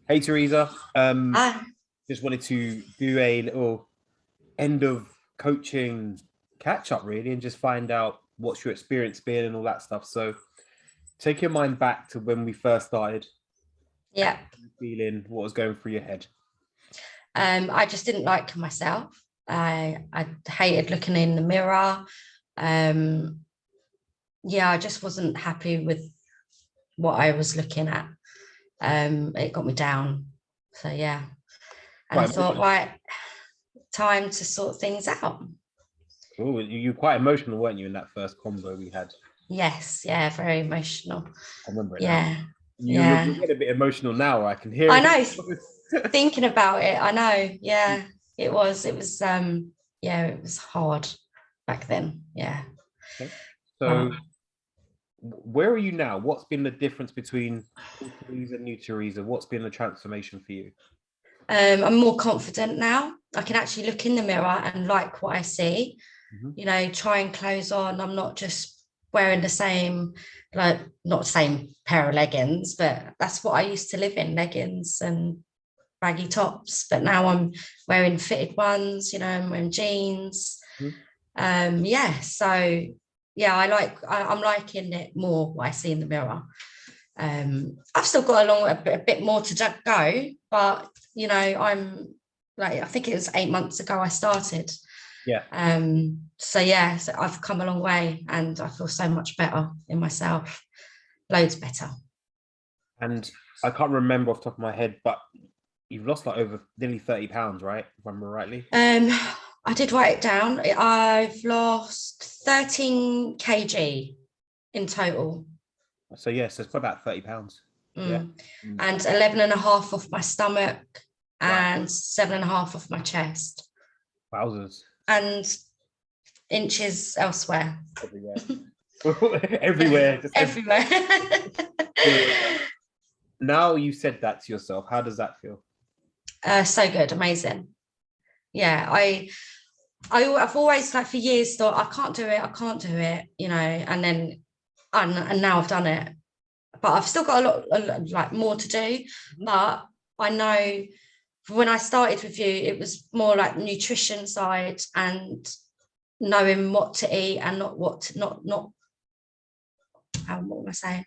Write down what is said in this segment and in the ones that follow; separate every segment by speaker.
Speaker 1: Hey Teresa,
Speaker 2: Ah,
Speaker 1: just wanted to do a little end of coaching catch up really and just find out what's your experience been and all that stuff. So take your mind back to when we first started,
Speaker 2: yeah.
Speaker 1: feeling what was going through your head.
Speaker 2: I just didn't like myself. I hated looking in the mirror. Um, yeah, I just wasn't happy with what I was looking at. It got me down. So yeah. And I
Speaker 1: Quite
Speaker 2: thought,
Speaker 1: emotional.
Speaker 2: right, time to sort things out.
Speaker 1: Oh, you were quite emotional, weren't you, in that first combo we had?
Speaker 2: Yes, yeah, very emotional.
Speaker 1: I remember it now.
Speaker 2: Yeah,
Speaker 1: You're
Speaker 2: yeah.
Speaker 1: getting a bit emotional now. I can hear
Speaker 2: I
Speaker 1: it.
Speaker 2: know, thinking about it, I know, yeah. Yeah, it was hard back then. Yeah.
Speaker 1: Okay.
Speaker 2: But
Speaker 1: So where are you now? What's been the difference between old Teresa and new Teresa? What's been the transformation for you?
Speaker 2: I'm more confident now. I can actually look in the mirror and like what I see,
Speaker 1: Mhm.
Speaker 2: try and clothes on. I'm not just wearing the same, like, not the same pair of leggings, but that's what I used to live in, leggings and baggy tops. But now I'm wearing fitted ones, I'm wearing jeans.
Speaker 1: Mhm.
Speaker 2: Yeah. So yeah, I'm liking it more what I see in the mirror. I've still got a bit more to go, but I'm like, I think it was 8 months ago I started.
Speaker 1: Yeah.
Speaker 2: So yeah, so I've come a long way and I feel so much better in myself, loads better.
Speaker 1: And I can't remember off the top of my head, but you've lost like over nearly 30 pounds, right? If I remember rightly.
Speaker 2: Um, I did write it down. I've lost 13 kg in total.
Speaker 1: So yes, it's probably about 30 pounds. Yeah.
Speaker 2: Mm.
Speaker 1: Mm.
Speaker 2: And 11 and a half off my stomach
Speaker 1: Wow.
Speaker 2: and 7.5 off my chest
Speaker 1: Wowzers.
Speaker 2: and inches elsewhere.
Speaker 1: Everywhere. Everywhere. Just
Speaker 2: Everywhere.
Speaker 1: everywhere. Now you said that to yourself. How does that feel?
Speaker 2: So good, amazing. Yeah, I've always, like, for years thought I can't do it, and then and now I've done it. But I've still got a lot like more to do.
Speaker 1: Mhm.
Speaker 2: But I know when I started with you, it was more like nutrition side and knowing what to eat and not what to, not what am I saying?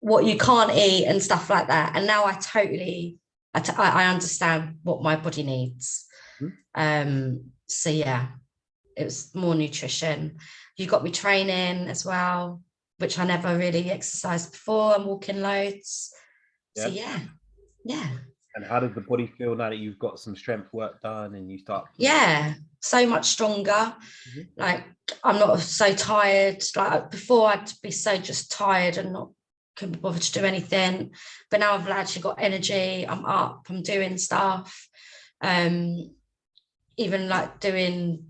Speaker 2: What you can't eat and stuff like that. And now I understand what my body needs.
Speaker 1: Mhm.
Speaker 2: So yeah, it was more nutrition. You got me training as well, which I never really exercised before. I'm walking loads. So
Speaker 1: Yeah.
Speaker 2: yeah, yeah,
Speaker 1: And how does the body feel now that you've got some strength work done and you start,
Speaker 2: yeah. So much stronger.
Speaker 1: Mhm.
Speaker 2: Like, I'm not so tired. Like before, I'd be so just tired and not couldn't be bothered to do anything. But now I've actually got energy. I'm up. I'm doing stuff. Um, Even like doing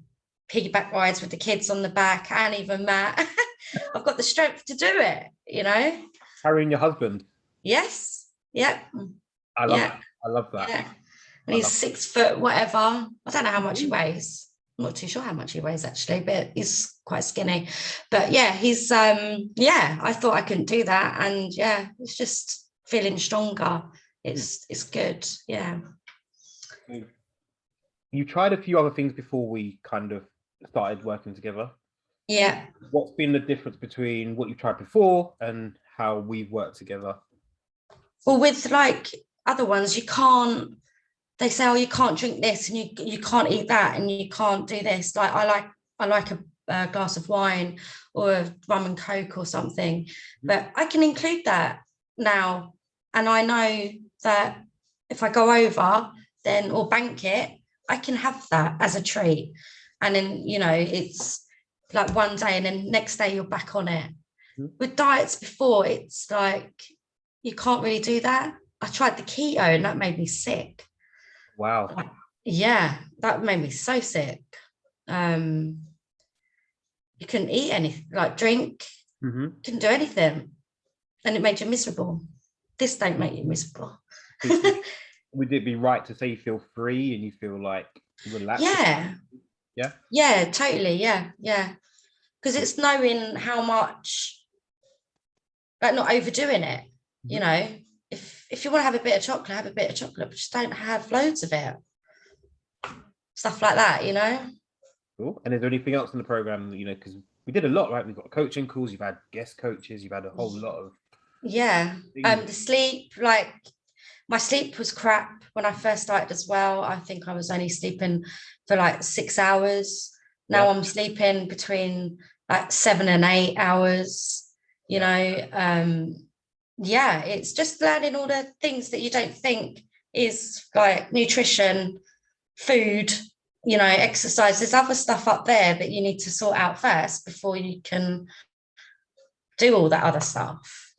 Speaker 2: piggyback rides with the kids on the back, and even Matt. I've got the strength to do it.
Speaker 1: carrying your husband?
Speaker 2: Yes. Yeah.
Speaker 1: I love
Speaker 2: Yeah.
Speaker 1: that. I love that.
Speaker 2: Yeah. And
Speaker 1: I
Speaker 2: he's
Speaker 1: love
Speaker 2: 6 foot whatever. I don't know how much he
Speaker 1: that.
Speaker 2: weighs. I'm not too sure how much he weighs actually, but he's quite skinny. But yeah, he's yeah, I thought I couldn't do that. And yeah, it's just feeling stronger. It's good. Yeah.
Speaker 1: You tried a few other things before we kind of started working together.
Speaker 2: Yeah.
Speaker 1: What's been the difference between what you tried before and how we've worked together?
Speaker 2: Well, with like other ones, you can't, they say, oh, you can't drink this and you can't eat that and you can't do this. Like I like a glass of wine or a rum and coke or something, but I can include that now, and I know that if I go over then or bank it, I can have that as a treat, and then it's like one day and then next day you're back on it.
Speaker 1: Mhm.
Speaker 2: With diets before, it's like you can't really do that. I tried the keto and that made me sick.
Speaker 1: Wow.
Speaker 2: Yeah, that made me so sick. Um, you couldn't eat anything, like drink,
Speaker 1: Mm-hmm.
Speaker 2: couldn't do anything, and it made you miserable. This don't make you miserable.
Speaker 1: Would it be right to say you feel free and you feel like relaxed?
Speaker 2: Yeah,
Speaker 1: Yeah.
Speaker 2: yeah, totally, yeah, yeah. Because it's knowing how much, like, not overdoing it. You
Speaker 1: Mhm.
Speaker 2: know, if if you want to have a bit of chocolate, have a bit of chocolate, but just don't have loads of it. Stuff like that, you know.
Speaker 1: Cool. And is there anything else in the program, you know, because we did a lot, right? We've got coaching calls, you've had guest coaches, you've had a whole lot of
Speaker 2: Yeah.
Speaker 1: things.
Speaker 2: The sleep, like my sleep was crap when I first started as well. I think I was only sleeping for like 6 hours. Now
Speaker 1: Yeah.
Speaker 2: I'm sleeping between like 7 and 8 hours, you know. Yeah, it's just learning all the things that you don't think is like nutrition, food, you know, exercise. There's other stuff up there that you need to sort out first before you can do all that other stuff.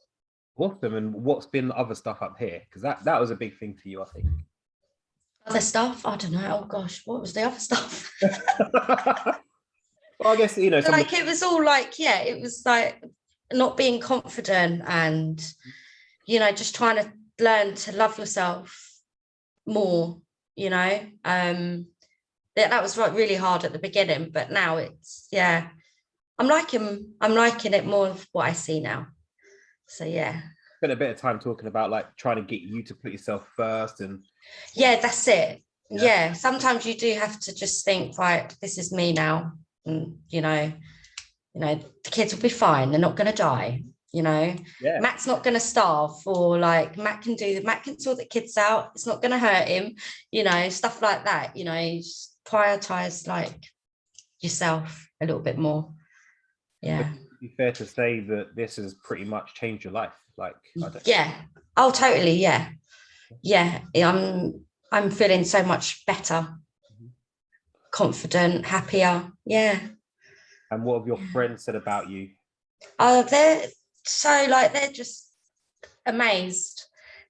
Speaker 1: Awesome. And what's been the other stuff up here? Because that was a big thing for you, I think.
Speaker 2: Other stuff? I don't know. Oh gosh, what was the other stuff?
Speaker 1: Well, I guess, you know,
Speaker 2: Like it was all like, yeah, it was like not being confident and, you know, just trying to learn to love yourself more, you know. That was like really hard at the beginning, but now it's, yeah, I'm liking it more of what I see now. So yeah.
Speaker 1: spent a bit of time talking about like trying to get you to put yourself first and
Speaker 2: Yeah, that's it.
Speaker 1: yeah.
Speaker 2: Yeah. Sometimes you do have to just think, right, this is me now. And the kids will be fine. They're not going to die. You know,
Speaker 1: Yeah.
Speaker 2: Matt's not going to starve, or like Matt can sort the kids out. It's not going to hurt him, you know, stuff like that. You know, you just prioritize like yourself a little bit more. Yeah.
Speaker 1: It'd be fair to say that this has pretty much changed your life. Like,
Speaker 2: Yeah. Oh, totally. Yeah. Yeah. I'm feeling so much better, confident, happier. Yeah.
Speaker 1: and what have your friends said about you?
Speaker 2: They're so like they're just amazed.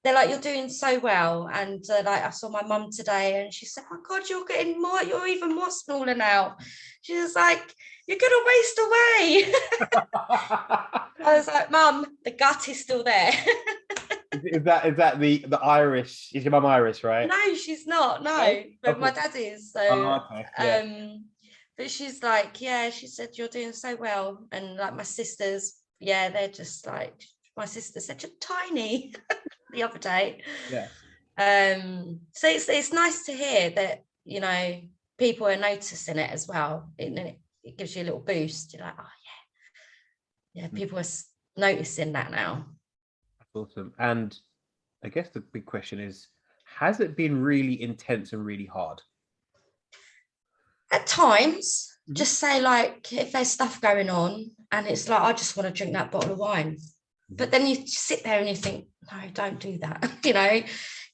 Speaker 2: They're like, you're doing so well. And like I saw my mum today and she said, oh my God, you're even more smaller now. She was like, you're gonna waste away. I was like, Mum, the gut is still there.
Speaker 1: is that the Irish? Is your mum Irish, right?
Speaker 2: No, she's not. No,
Speaker 1: Okay.
Speaker 2: but my dad is. So
Speaker 1: okay. Yeah.
Speaker 2: but she's like, yeah, she said, you're doing so well. And like my sisters, yeah, they're just like, my sister said, you're tiny the other day.
Speaker 1: Yeah.
Speaker 2: So it's nice to hear that, you know, people are noticing it as well. It gives you a little boost. You're like, oh yeah. Yeah, people are noticing that now.
Speaker 1: That's awesome. And I guess the big question is, has it been really intense and really hard?
Speaker 2: At times, just say like if there's stuff going on and it's like, I just want to drink that bottle of wine. But then you sit there and you think, no, don't do that.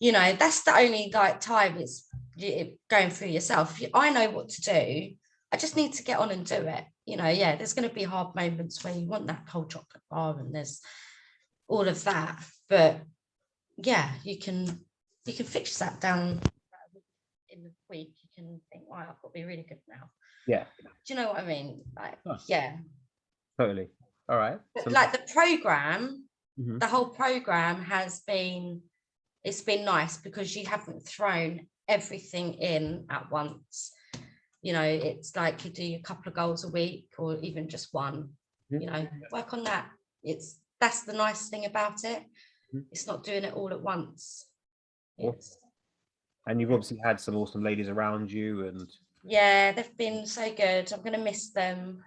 Speaker 2: you know, that's the only like time it's going through yourself. I know what to do. I just need to get on and do it. You know, yeah, there's going to be hard moments where you want that cold chocolate bar and there's all of that. But yeah, you can fix that down in the week. You can think, wow, I've got to be really good now.
Speaker 1: Yeah.
Speaker 2: Do you know what I mean? Like,
Speaker 1: Huh.
Speaker 2: yeah.
Speaker 1: Totally. All right.
Speaker 2: But like the program,
Speaker 1: Mhm.
Speaker 2: the whole program it's been nice because you haven't thrown everything in at once. You know, it's like you do a couple of goals a week or even just one, you know, work on that. That's the nice thing about it. It's not doing it all at once.
Speaker 1: And you've obviously had some awesome ladies around you and
Speaker 2: yeah, they've been so good. I'm going to miss them.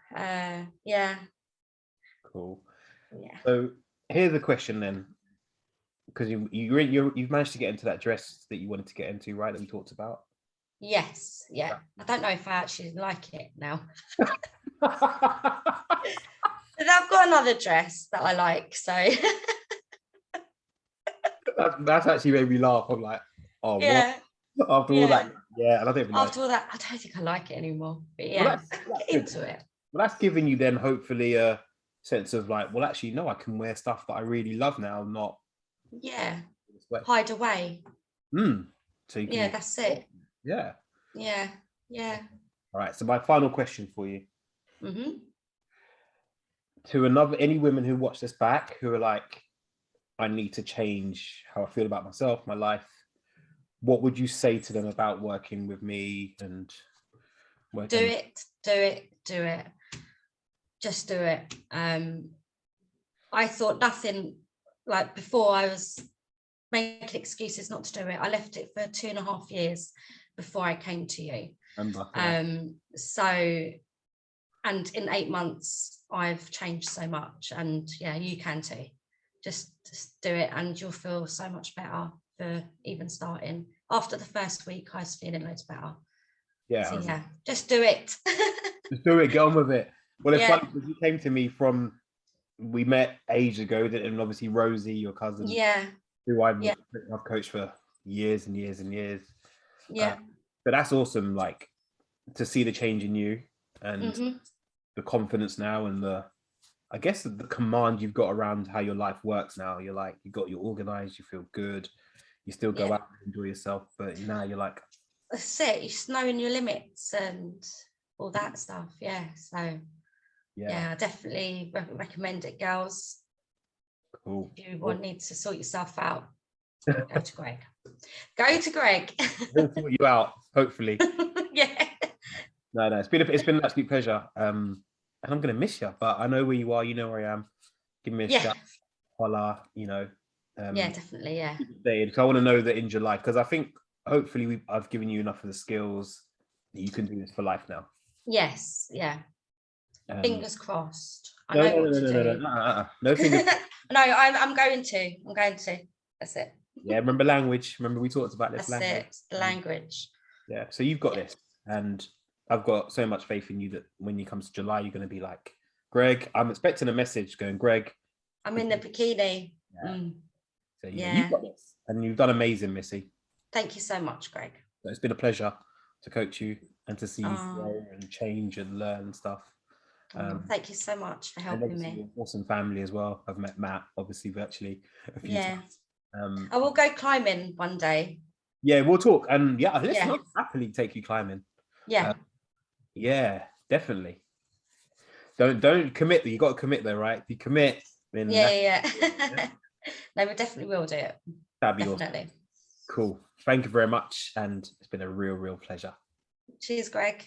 Speaker 2: Yeah.
Speaker 1: Cool.
Speaker 2: Yeah.
Speaker 1: So here's a question then, because you've managed to get into that dress that you wanted to get into, right? That we talked about.
Speaker 2: Yes. Yeah. I don't know if I actually like it now. But I've got another dress that I like. So
Speaker 1: that's actually made me laugh. I'm like, oh,
Speaker 2: yeah.
Speaker 1: what? After all that, yeah, and I don't even
Speaker 2: After all that, I don't think I like it anymore. But yeah,
Speaker 1: well, that's
Speaker 2: get into it.
Speaker 1: Well, that's giving you then hopefully a sense of like, well, actually, no, I can wear stuff that I really love now, not
Speaker 2: hide away.
Speaker 1: So you can,
Speaker 2: yeah, that's it.
Speaker 1: Yeah.
Speaker 2: Yeah.
Speaker 1: All right. So my final question for you.
Speaker 2: Mm-hmm.
Speaker 1: To any women who watch this back who are like, I need to change how I feel about myself, my life, what would you say to them about working with me and
Speaker 2: do it? Just do it. I thought nothing, like before I was making excuses not to do it. I left it for 2.5 years before I came to you.
Speaker 1: Remember, yeah.
Speaker 2: So, and in 8 months, I've changed so much, and yeah, you can too. Just do it, and you'll feel so much better for even starting. After the first week, I was feeling loads better.
Speaker 1: Yeah.
Speaker 2: So yeah, just do it.
Speaker 1: Just do it, get on with it. Well, it's
Speaker 2: Yeah.
Speaker 1: funny because you came to me from, we met ages ago, and obviously Rosie, your cousin,
Speaker 2: Yeah.
Speaker 1: who I've
Speaker 2: Yeah.
Speaker 1: coached for years and years and years.
Speaker 2: Yeah.
Speaker 1: But that's awesome, like, to see the change in you and
Speaker 2: Mhm.
Speaker 1: the confidence now, and I guess the command you've got around how your life works now. You're like, you're organized, you feel good, you still go
Speaker 2: Yeah.
Speaker 1: out and enjoy yourself, but now you're like,
Speaker 2: That's it. Just knowing your limits and all that stuff. Yeah. So yeah, I definitely recommend it, girls.
Speaker 1: Cool.
Speaker 2: If you need to sort yourself out, go to Greg. Go to Greg.
Speaker 1: He'll sort you out, hopefully.
Speaker 2: Yeah.
Speaker 1: No, it's been an absolute pleasure. And I'm gonna miss you, but I know where you are. You know where I am. Give me a
Speaker 2: Yeah.
Speaker 1: shout, holla. You know.
Speaker 2: Yeah, definitely. Yeah.
Speaker 1: Because I want to know that in July, because I think hopefully I've given you enough of the skills that you can do this for life now.
Speaker 2: Yes. Yeah. Fingers crossed. I know what to do.
Speaker 1: No fingers.
Speaker 2: No, I'm going to. I'm going to. That's it.
Speaker 1: Yeah, remember language. Remember we talked about this
Speaker 2: That's
Speaker 1: language.
Speaker 2: it. The language.
Speaker 1: Yeah, so you've got this, and I've got so much faith in you that when you come to July, you're going to be like, Greg. I'm expecting a message going, Greg.
Speaker 2: I'm in the bikini.
Speaker 1: Yeah.
Speaker 2: Mm.
Speaker 1: So
Speaker 2: Yeah.
Speaker 1: you've got this, and you've done amazing, Missy.
Speaker 2: Thank you so much, Greg.
Speaker 1: So it's been a pleasure to coach you and to see you grow and change and learn stuff.
Speaker 2: Thank you so much for helping me.
Speaker 1: Awesome family as well. I've met Matt, obviously, virtually a few times.
Speaker 2: I will go climbing one day.
Speaker 1: Yeah, we'll talk. And yeah, listen, I'll happily take you climbing.
Speaker 2: Yeah.
Speaker 1: Yeah, definitely. Don't commit. You got to commit though, right? If you commit, then
Speaker 2: yeah. No, we definitely will do it.
Speaker 1: That'd be
Speaker 2: definitely
Speaker 1: awesome. Cool. Thank you very much, and it's been a real pleasure.
Speaker 2: Cheers, Greg.